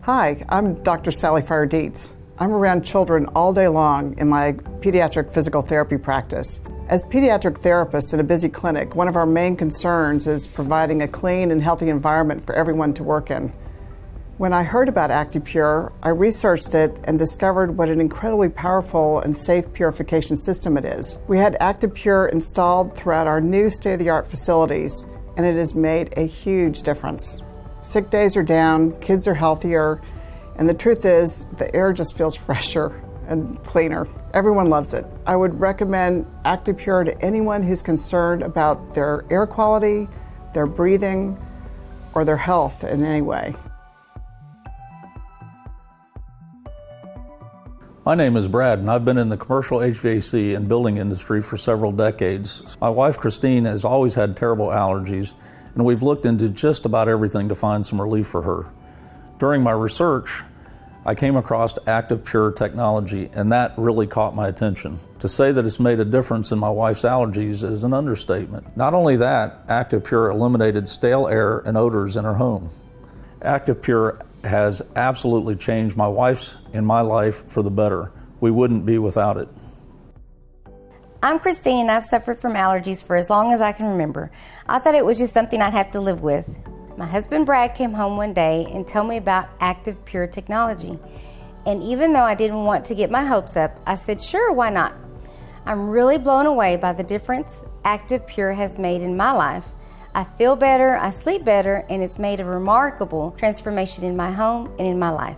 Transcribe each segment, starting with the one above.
Hi, I'm Dr. Sally Fire-Dietz. I'm around children all day long in my pediatric physical therapy practice. As pediatric therapists in a busy clinic, one of our main concerns is providing a clean and healthy environment for everyone to work in. When I heard about ActivePure, I researched it and discovered what an incredibly powerful and safe purification system it is. We had ActivePure installed throughout our new state-of-the-art facilities, and it has made a huge difference. Sick days are down, kids are healthier, and the truth is, the air just feels fresher and cleaner. Everyone loves it. I would recommend ActivePure to anyone who's concerned about their air quality, their breathing, or their health in any way. My name is Brad, and I've been in the commercial HVAC and building industry for several decades. My wife, Christine, has always had terrible allergies, and we've looked into just about everything to find some relief for her. During my research, I came across ActivePure Technology, and that really caught my attention. To say that it's made a difference in my wife's allergies is an understatement. Not only that, ActivePure eliminated stale air and odors in her home. ActivePure has absolutely changed my wife's and my life for the better. We wouldn't be without it. I'm Christine, and I've suffered from allergies for as long as I can remember. I thought it was just something I'd have to live with. My husband Brad came home one day and told me about ActivePure Technology. And even though I didn't want to get my hopes up, I said, sure, why not? I'm really blown away by the difference ActivePure has made in my life. I feel better, I sleep better, and it's made a remarkable transformation in my home and in my life.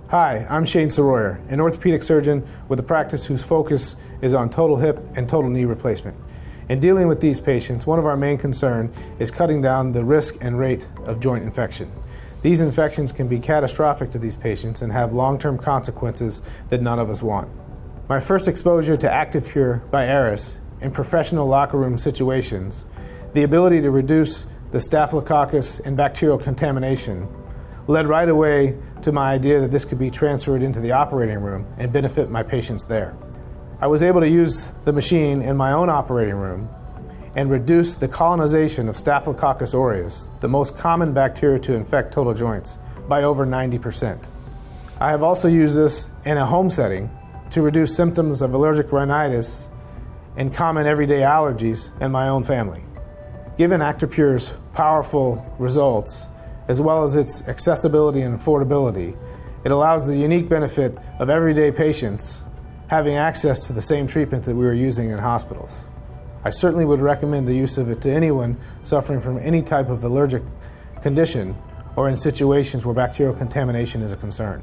Hi, I'm Shane Soroyer, an orthopedic surgeon with a practice whose focus is on total hip and total knee replacement. In dealing with these patients, one of our main concerns is cutting down the risk and rate of joint infection. These infections can be catastrophic to these patients and have long-term consequences that none of us want. My first exposure to ActivePure by Aris in professional locker room situations, the ability to reduce the staphylococcus and bacterial contamination, led right away to my idea that this could be transferred into the operating room and benefit my patients there. I was able to use the machine in my own operating room and reduce the colonization of Staphylococcus aureus, the most common bacteria to infect total joints, by over 90%. I have also used this in a home setting to reduce symptoms of allergic rhinitis and common everyday allergies in my own family. Given ActivePure's powerful results, as well as its accessibility and affordability, it allows the unique benefit of everyday patients having access to the same treatment that we were using in hospitals. I certainly would recommend the use of it to anyone suffering from any type of allergic condition or in situations where bacterial contamination is a concern.